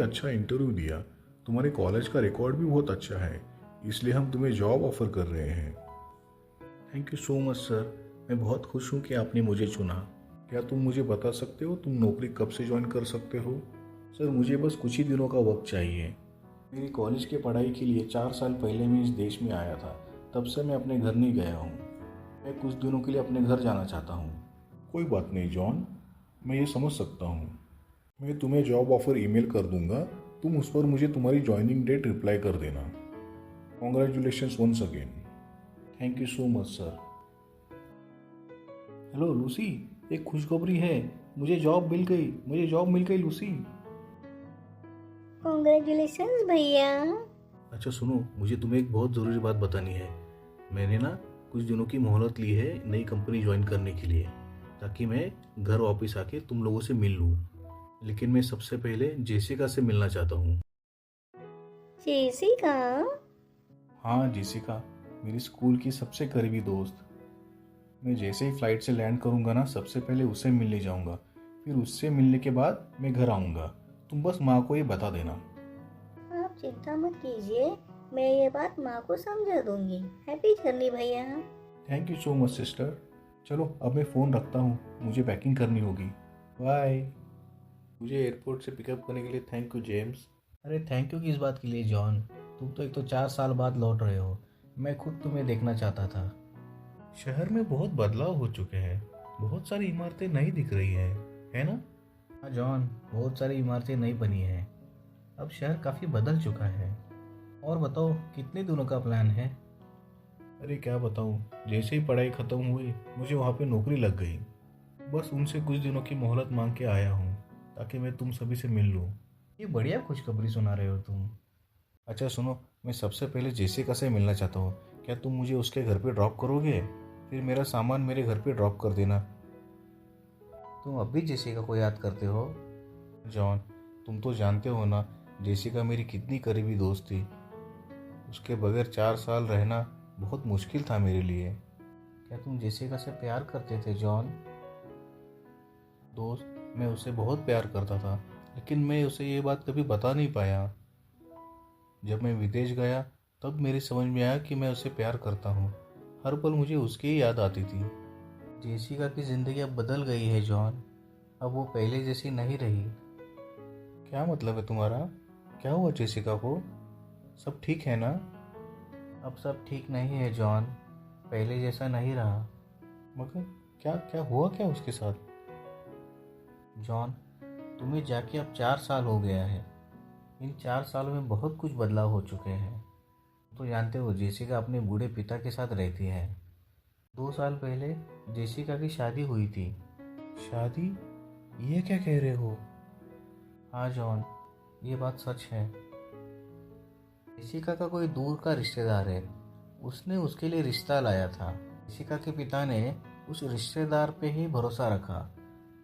अच्छा इंटरव्यू दिया। तुम्हारे कॉलेज का रिकॉर्ड भी बहुत अच्छा है, इसलिए हम तुम्हें जॉब ऑफर कर रहे हैं। Thank you so much sir. मैं बहुत खुश हूँ कि आपने मुझे चुना। क्या तुम मुझे बता सकते हो तुम नौकरी कब से ज्वाइन कर सकते हो? सर मुझे बस कुछ ही दिनों का वक्त चाहिए। मेरी कॉलेज की पढ़ाई के लिए 4 साल पहले मैं इस देश में आया था। तब से मैं अपने घर नहीं गया हूँ। मैं कुछ दिनों के लिए अपने घर जाना चाहता हूँ। कोई बात नहीं जॉन, मैं ये समझ सकता हूँ। मैं तुम्हें जॉब ऑफर ईमेल कर दूंगा, तुम उस पर मुझे तुम्हारी ज्वाइनिंग डेट रिप्लाई कर देना। Congratulations once again. Thank you so much sir. Hello Lucy, एक खुशखबरी है। मुझे जॉब मिल गई लूसी। कॉन्ग्रेचुलेशंस भैया। अच्छा सुनो, मुझे तुम्हें एक बहुत ज़रूरी बात बतानी है। मैंने ना कुछ दिनों की मोहलत ली है नई कंपनी ज्वाइन करने के लिए, ताकि मैं घर वापस आके तुम लोगों से मिल लूँ। लेकिन मैं सबसे पहले जेसिका से मिलना चाहता हूँ। जेसिका? हाँ जेसिका, मेरी स्कूल की सबसे करीबी दोस्त। मैं जैसे ही फ्लाइट से लैंड करूँगा ना, सबसे पहले उससे मिलने जाऊँगा। फिर उससे मिलने के बाद मैं घर आऊँगा। तुम बस माँ को ये बता देना। आप चिंता मत कीजिए, मैं ये बात माँ को समझा दूंगी। हैप्पी जर्नी भैया। Thank you so much sister. चलो अब मैं फ़ोन रखता हूँ, मुझे पैकिंग करनी होगी। बाय। मुझे एयरपोर्ट से पिकअप करने के लिए थैंक यू जेम्स। अरे थैंक यू किस बात के लिए जॉन? तुम तो एक तो 4 साल बाद लौट रहे हो। मैं खुद तुम्हें देखना चाहता था। शहर में बहुत बदलाव हो चुके हैं। बहुत सारी इमारतें नई दिख रही है ना? हाँ जॉन, बहुत सारी इमारतें नई बनी हैं। अब शहर काफ़ी बदल चुका है। और बताओ, कितने दिनों का प्लान है? अरे क्या बताऊँ, जैसे ही पढ़ाई ख़त्म हुई मुझे वहाँ पे नौकरी लग गई। बस उनसे कुछ दिनों की मोहलत मांग के आया हूँ, ताकि मैं तुम सभी से मिल लूँ। ये बढ़िया खुशखबरी सुना रहे हो तुम। अच्छा सुनो, मैं सबसे पहले जेसिका से मिलना चाहता हूँ। क्या तुम मुझे उसके घर पे ड्रॉप करोगे? फिर मेरा सामान मेरे घर पे ड्रॉप कर देना। तुम अब भी जेसिका को याद करते हो? जॉन, तुम तो जानते हो ना, जेसिका मेरी कितनी करीबी दोस्त थी। उसके बगैर 4 साल रहना बहुत मुश्किल था मेरे लिए। क्या तुम जेसिका से प्यार करते थे जॉन? दोस्त, मैं उससे बहुत प्यार करता था, लेकिन मैं उसे ये बात कभी बता नहीं पाया। जब मैं विदेश गया तब मेरी समझ में आया कि मैं उसे प्यार करता हूँ। हर पल मुझे उसकी ही याद आती थी। जेसिका की ज़िंदगी अब बदल गई है जॉन। अब वो पहले जैसी नहीं रही। क्या मतलब है तुम्हारा? क्या हुआ जेसिका को? सब ठीक है ना? अब सब ठीक नहीं है जॉन, पहले जैसा नहीं रहा। मगर क्या क्या हुआ क्या उसके साथ? जॉन, तुम्हें जाके अब 4 साल हो गया है। इन 4 सालों में बहुत कुछ बदलाव हो चुके हैं। तो जानते हो, जेसिका अपने बूढ़े पिता के साथ रहती है। 2 साल पहले जेसिका की शादी हुई थी। शादी? ये क्या कह रहे हो? हाँ जॉन, ये बात सच है। जेसिका का कोई दूर का रिश्तेदार है। उसने उसके लिए रिश्ता लाया था। जेसिका के पिता ने उस रिश्तेदार पे ही भरोसा रखा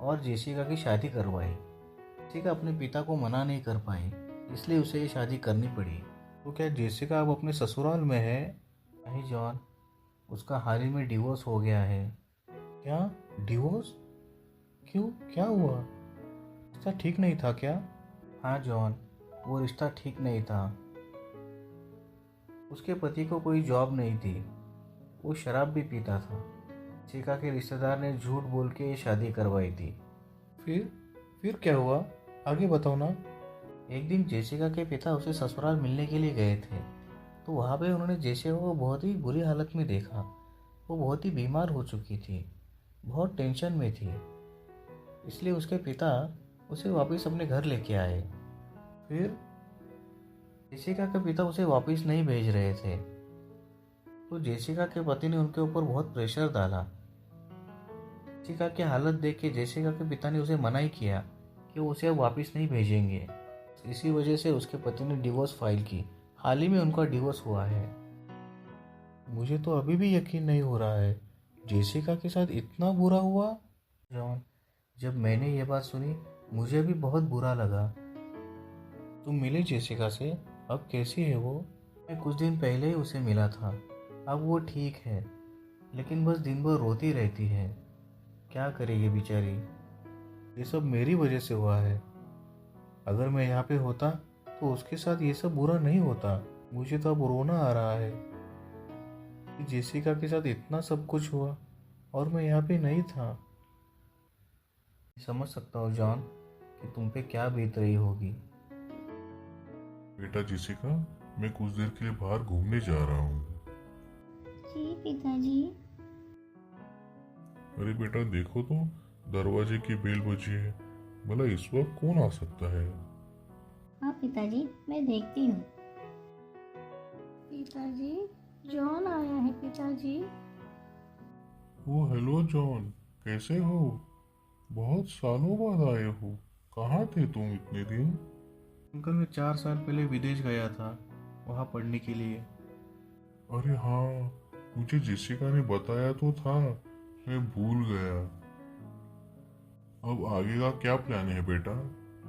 और जेसिका की शादी करवाई। जेसिका अपने पिता को मना नहीं कर पाई, इसलिए उसे ये शादी करनी पड़ी। तो क्या जेसिका अब अपने ससुराल में है? नहीं जॉन, उसका हाल ही में डिवोर्स हो गया है। क्या? डिवोर्स? क्यों, क्या हुआ? रिश्ता ठीक नहीं था क्या? हाँ जॉन, वो रिश्ता ठीक नहीं था। उसके पति को कोई जॉब नहीं थी, वो शराब भी पीता था। जेसिका के रिश्तेदार ने झूठ बोल के ये शादी करवाई थी। फिर फिर क्या हुआ? आगे बताओ ना। एक दिन जेसिका के पिता उसे ससुराल मिलने के लिए गए थे, तो वहाँ पे उन्होंने जेसिका को बहुत ही बुरी हालत में देखा। वो बहुत ही बीमार हो चुकी थी, बहुत टेंशन में थी। इसलिए उसके पिता उसे वापस अपने घर लेके आए। फिर जेसिका के पिता उसे वापस नहीं भेज रहे थे, तो जेसिका के पति ने उनके ऊपर बहुत प्रेशर डाला। जेसिका की हालत देख के जेसिका के पिता ने उसे मना ही किया कि वो उसे अब वापस नहीं भेजेंगे। इसी वजह से उसके पति ने डिवोर्स फाइल की। हाल ही में उनका डिवोर्स हुआ है। मुझे तो अभी भी यकीन नहीं हो रहा है, जेसिका के साथ इतना बुरा हुआ। जॉन, जब मैंने ये बात सुनी मुझे भी बहुत बुरा लगा। तुम मिले जेसिका से? अब कैसी है वो? मैं कुछ दिन पहले ही उसे मिला था। अब वो ठीक है, लेकिन बस दिन भर रोती रहती है। क्या करेगी बेचारी? ये सब मेरी वजह से हुआ है। अगर मैं यहाँ पे होता तो उसके साथ ये सब बुरा नहीं होता। मुझे तो अब रोना आ रहा है कि जेसिका के साथ इतना सब कुछ हुआ और मैं यहाँ पे नहीं था। समझ सकता हूँ जॉन कि तुम पे क्या बीत रही होगी। बेटा जेसिका, मैं कुछ देर के लिए बाहर घूमने जा रहा हूँ। जी पिताजी। अरे बेटा देखो तो, दरवाजे की बेल बजी है। भला इस वक्त कौन आ सकता है? हाँ पिताजी, मैं देखती हूँ। पिताजी, जॉन आया है पिताजी। ओ हेलो जॉन, कैसे हो? बहुत सालों बाद आए हो। कहाँ थे तुम इतने दिन? अंकल, मैं 4 साल पहले विदेश गया था वहाँ पढ़ने के लिए। अरे हाँ, मुझे जेसिका ने बताया तो था, मैं भूल गया। अब आगे का क्या प्लान है बेटा?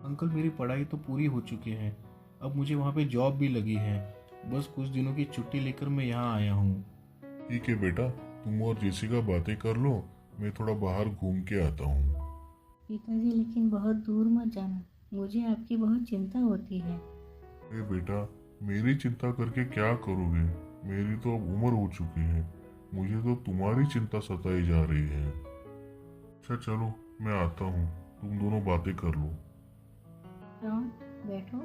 अंकल, मेरी पढ़ाई तो पूरी हो चुकी है। अब मुझे वहाँ पे जॉब भी लगी है। बस कुछ दिनों की छुट्टी लेकर मैं यहाँ आया हूँ। ठीक है बेटा, तुम और जेसिका बातें कर लो, मैं थोड़ा बाहर घूम के आता हूँ। पिताजी लेकिन बहुत दूर मत जाना, मुझे आपकी बहुत चिंता होती है। अरे बेटा, मेरी चिंता करके क्या करोगे? मेरी तो अब उम्र हो चुकी है, मुझे तो तुम्हारी चिंता सताई जा रही है। अच्छा चलो, मैं आता हूँ, तुम दोनों बातें कर लो। जॉन, बैठो।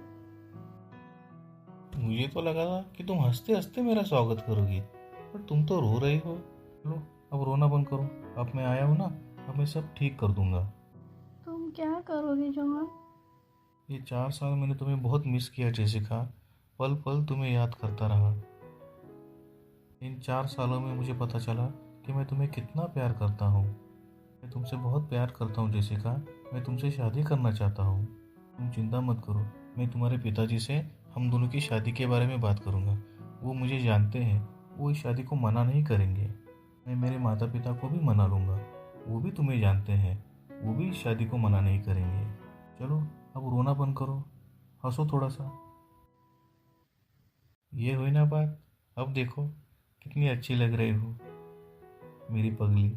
मुझे तो लगा था कि तुम हंसते हंसते मेरा स्वागत करोगी, पर तुम तो रो रही हो। चलो अब रोना बंद करो। अब मैं आया हूँ ना, अब मैं सब ठीक कर दूंगा। तुम क्या करोगे जॉन? ये 4 साल मैंने तुम्हें बहुत मिस किया जेसिका। पल पल तुम्हें याद करता रहा। इन 4 सालों में मुझे पता चला कि मैं तुम्हें कितना प्यार करता हूँ। मैं तुमसे बहुत प्यार करता हूँ जेसिका। मैं तुमसे शादी करना चाहता हूँ। तुम चिंता मत करो, मैं तुम्हारे पिताजी से हम दोनों की शादी के बारे में बात करूँगा। वो मुझे जानते हैं, वो इस शादी को मना नहीं करेंगे। मैं मेरे माता पिता को भी मना लूँगा, वो भी तुम्हें जानते हैं, वो भी इस शादी को मना नहीं करेंगे। चलो अब रोना बंद करो, हंसो थोड़ा सा। ये हुई ना बात। अब देखो कितनी अच्छी लग रही हो मेरी पगली।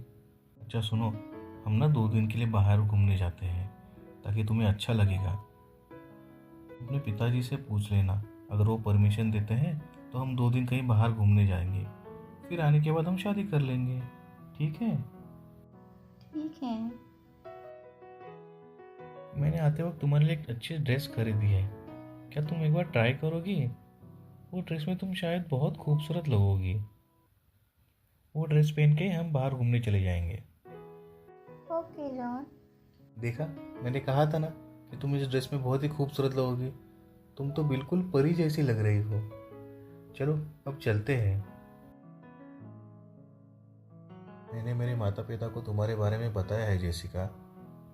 अच्छा सुनो, हम ना 2 दिन के लिए बाहर घूमने जाते हैं ताकि तुम्हें अच्छा लगेगा। अपने पिताजी से पूछ लेना, अगर वो परमिशन देते हैं तो हम 2 दिन कहीं बाहर घूमने जाएंगे। फिर आने के बाद हम शादी कर लेंगे, ठीक है? ठीक है। मैंने आते वक्त तुम्हारे लिए एक अच्छी ड्रेस खरीदी है, क्या तुम एक बार ट्राई करोगी? वो ड्रेस में तुम शायद बहुत खूबसूरत लगोगी। वो ड्रेस पहन के हम बाहर घूमने चले जाएंगे। Okay John. देखा, मैंने कहा था ना कि तुम इस ड्रेस में बहुत ही खूबसूरत लगोगी। तुम तो बिल्कुल परी जैसी लग रही हो। चलो अब चलते हैं। मैंने मेरे माता पिता को तुम्हारे बारे में बताया है जेसिका,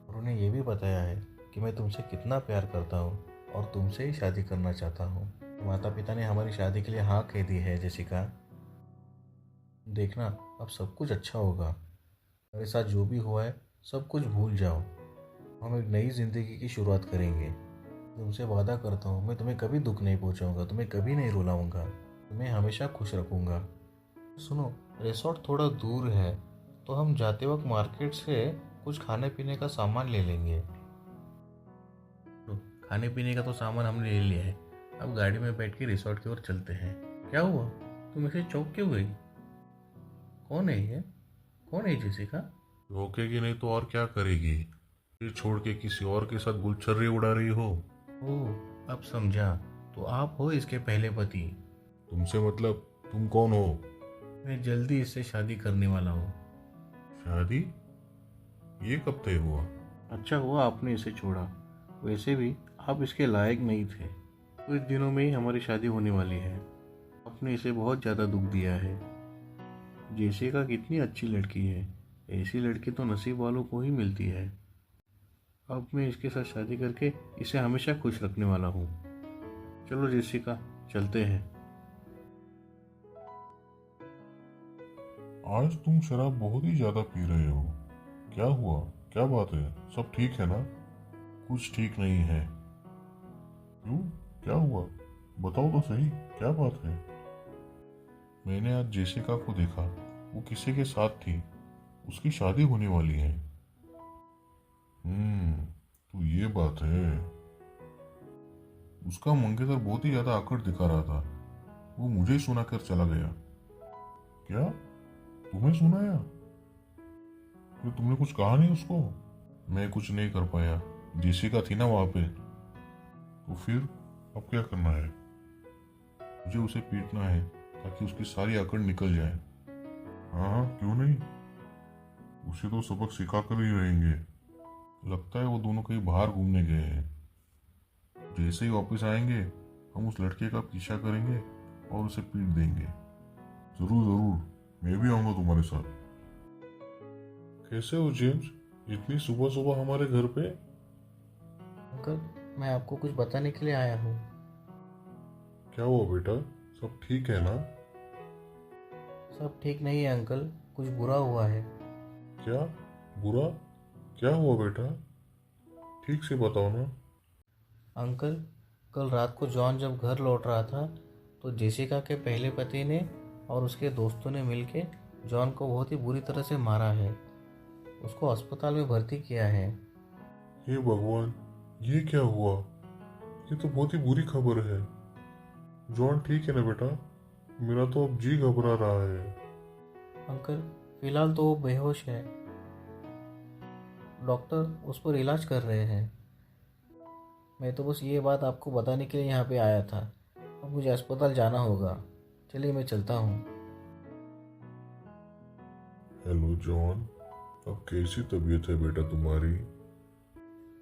और उन्हें ये भी बताया है कि मैं तुमसे कितना प्यार करता हूँ और तुमसे ही शादी करना चाहता हूँ। माता पिता ने हमारी शादी के लिए हाँ कह दी है जेसिका। देखना, अब सब कुछ अच्छा होगा। मेरे साथ जो भी हुआ है सब कुछ भूल जाओ। हम एक नई जिंदगी की शुरुआत करेंगे। तुमसे वादा करता हूँ, मैं तुम्हें कभी दुख नहीं पहुँचाऊँगा, तुम्हें कभी नहीं रुलाऊंगा, तुम्हें हमेशा खुश रखूँगा। सुनो, रिसोर्ट थोड़ा दूर है तो हम जाते वक्त मार्केट से कुछ खाने पीने का सामान ले लेंगे। तो खाने पीने का तो सामान हमने ले लिया है, अब गाड़ी में बैठ के रिसोर्ट की ओर चलते हैं। क्या हुआ, तुम ऐसे चौंक क्यों गई? कौन है ये? कौन है जेसिका? रोकेगी नहीं तो और क्या करेगी? ये छोड़ के किसी और के साथ गुलछर्रे उड़ा रही हो? ओह, अब समझा, तो आप हो इसके पहले पति। तुमसे मतलब तुम कौन हो? मैं जल्दी इससे शादी करने वाला हूँ। शादी? ये कब तय हुआ? अच्छा हुआ आपने इसे छोड़ा, वैसे भी आप इसके लायक नहीं थे। कुछ दिनों में ही हमारी शादी होने वाली है। आपने इसे बहुत ज़्यादा दुख दिया है। जेसिका कितनी अच्छी लड़की है, ऐसी लड़की तो नसीब वालों को ही मिलती है। अब मैं इसके साथ शादी करके इसे हमेशा खुश रखने वाला हूँ। चलो जेसिका, चलते हैं। आज तुम शराब बहुत ही ज्यादा पी रहे हो। क्या हुआ? क्या बात है? सब ठीक है ना? कुछ ठीक नहीं है। क्यों? क्या हुआ? बताओ तो सही, क्या बात है? मैंने आज जेसिका को देखा, वो किसी के साथ थी, उसकी शादी होने वाली है। तो ये बात है। उसका मंगेतर बहुत ही ज्यादा आकड़ दिखा रहा था। वो मुझे ही सुना कर चला गया। क्या? तुम्हें सुनाया? फिर तुमने कुछ कहा नहीं उसको? मैं कुछ नहीं कर पाया, जेसिका थी ना वहां पे। तो फिर अब क्या करना है? मुझे उसे पीटना है ताकि उसकी सारी आकड़ निकल जाए। हाँ हाँ, क्यों नहीं। उसे तो सबक सिखा कर ही रहेंगे। लगता है वो दोनों कहीं बाहर घूमने गए हैं। जैसे ही वापस आएंगे हम उस लड़के का पीछा करेंगे और उसे पीट देंगे। जरूर जरूर, मैं भी आऊंगा तुम्हारे साथ। कैसे हो जेम्स, इतनी सुबह सुबह हमारे घर पे? अंकल, मैं आपको कुछ बताने के लिए आया हूँ। क्या हुआ बेटा, सब ठीक है ना? सब ठीक नहीं है अंकल, कुछ बुरा हुआ है। क्या बुरा? क्या हुआ बेटा, ठीक से बताओ ना। अंकल, कल रात को जॉन जब घर लौट रहा था तो जेसिका के पहले पति ने और उसके दोस्तों ने मिलकर जॉन को बहुत ही बुरी तरह से मारा है। उसको अस्पताल में भर्ती किया है। हे भगवान, ये क्या हुआ? ये तो बहुत ही बुरी खबर है। जॉन ठीक है ना बेटा? मेरा तो अब जी घबरा रहा है। अंकल, फिलहाल तो वो बेहोश है। डॉक्टर उस पर इलाज कर रहे हैं। मैं तो बस ये बात आपको बताने के लिए यहाँ पे आया था। अब मुझे अस्पताल जाना होगा। चलिए मैं चलता हूँ। हेलो जॉन, अब कैसी तबीयत है बेटा तुम्हारी?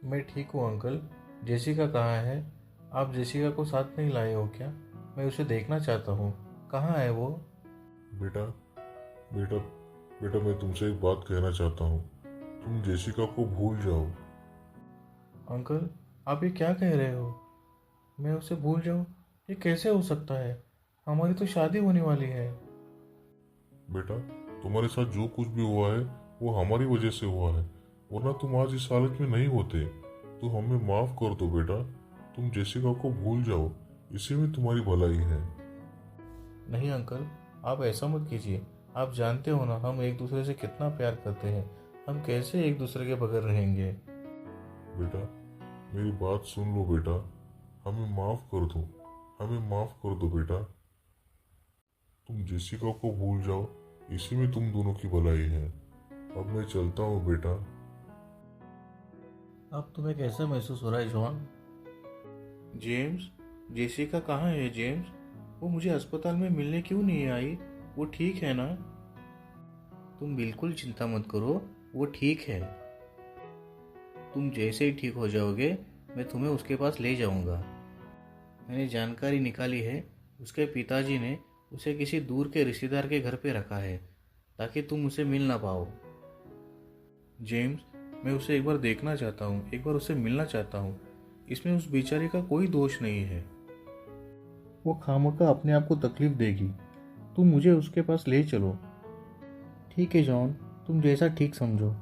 मैं ठीक हूँ अंकल। जेसिका कहाँ है? आप जेसिका को साथ नहीं लाए हो क्या? मैं उसे देखना चाहता हूँ। कहाँ है वो? बेटा बेटा बेटा, मैं तुमसे एक बात कहना चाहता हूँ। तुम जेसिका को भूल जाओ। अंकल, आप ये क्या कह रहे हो? मैं उसे भूल जाऊँ? ये कैसे हो सकता है? हमारी तो शादी होने वाली है। बेटा, तुम्हारे साथ जो कुछ भी हुआ है वो हमारी वजह से हुआ है, वरना तुम आज इस हालत में नहीं होते। तो हमें माफ कर दो बेटा। तुम जेसिका को भूल जाओ, इसी में तुम्हारी भलाई है। नहीं अंकल, आप ऐसा मत कीजिए। आप जानते हो ना हम एक दूसरे से कितना प्यार करते हैं। हम कैसे एक दूसरे के बगैर रहेंगे? बेटा, मेरी बात सुन लो बेटा। हमें माफ कर दो, हमें माफ कर दो बेटा। तुम जेसिका को भूल जाओ, इसी में तुम दोनों की भलाई है। अब मैं चलता हूँ बेटा। अब तुम्हें कैसा महसूस हो रहा है जॉन? जेम्स, जेसिका कहाँ है जेम्स? वो मुझे अस्पताल में मिलने क्यों नहीं आई? वो ठीक है ना? तुम बिल्कुल चिंता मत करो, वो ठीक है। तुम जैसे ही ठीक हो जाओगे मैं तुम्हें उसके पास ले जाऊंगा। मैंने जानकारी निकाली है, उसके पिताजी ने उसे किसी दूर के रिश्तेदार के घर पे रखा है ताकि तुम उसे मिल ना पाओ। जेम्स, मैं उसे एक बार देखना चाहता हूँ, एक बार उससे मिलना चाहता हूँ। इसमें उस बेचारे का कोई दोष नहीं है। वो खामखा अपने आप को तकलीफ देगी। तुम मुझे उसके पास ले चलो। ठीक है जॉन, तुम जैसा ठीक समझो।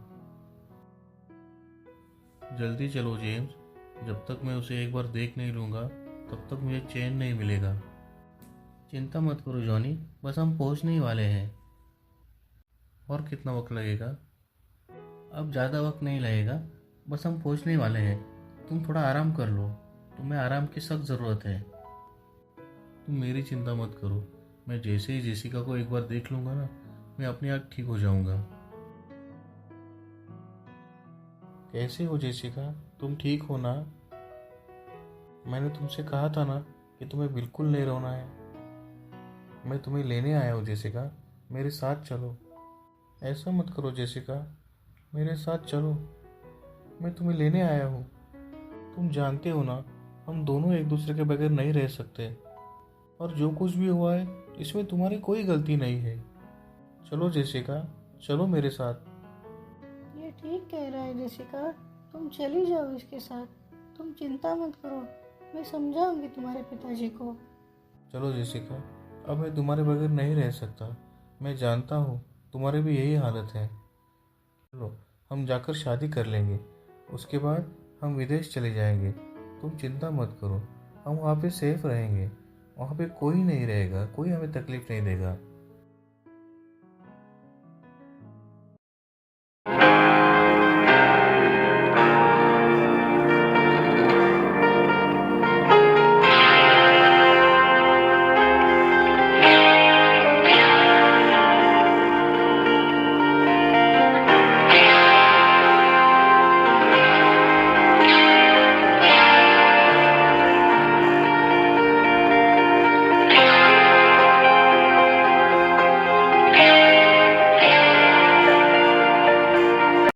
जल्दी चलो जेम्स। जब तक मैं उसे एक बार देख नहीं लूँगा तब तक मुझे चैन नहीं मिलेगा। चिंता मत करो जॉनी, बस हम पहुँचने ही वाले हैं। और कितना वक्त लगेगा? अब ज़्यादा वक्त नहीं लगेगा, बस हम पहुँचने ही वाले हैं। तुम थोड़ा आराम कर लो, तुम्हें आराम की सख्त ज़रूरत है। तुम मेरी चिंता मत करो। मैं जैसे ही जेसिका को एक बार देख लूँगा ना, मैं अपने आप ठीक हो जाऊँगा। कैसे हो जेसिका? तुम ठीक हो ना? मैंने तुमसे कहा था ना कि तुम्हें बिल्कुल नहीं रोना है। मैं तुम्हें लेने आया हूँ जेसिका, मेरे साथ चलो। ऐसा मत करो जेसिका, मेरे साथ चलो। मैं तुम्हें लेने आया हूँ। तुम जानते हो ना हम दोनों एक दूसरे के बगैर नहीं रह सकते। और जो कुछ भी हुआ है इसमें तुम्हारी कोई गलती नहीं है। चलो जेसिका, चलो मेरे साथ। ये ठीक कह रहा है जेसिका, तुम चली जाओ इसके साथ। तुम चिंता मत करो, मैं समझाऊंगी तुम्हारे पिताजी को। चलो जेसिका, अब मैं तुम्हारे बगैर नहीं रह सकता। मैं जानता हूँ तुम्हारी भी यही हालत है। चलो, हम जाकर शादी कर लेंगे। उसके बाद हम विदेश चले जाएंगे। तुम चिंता मत करो, हम वहाँ पे सेफ रहेंगे। वहाँ पे कोई नहीं रहेगा, कोई हमें तकलीफ नहीं देगा।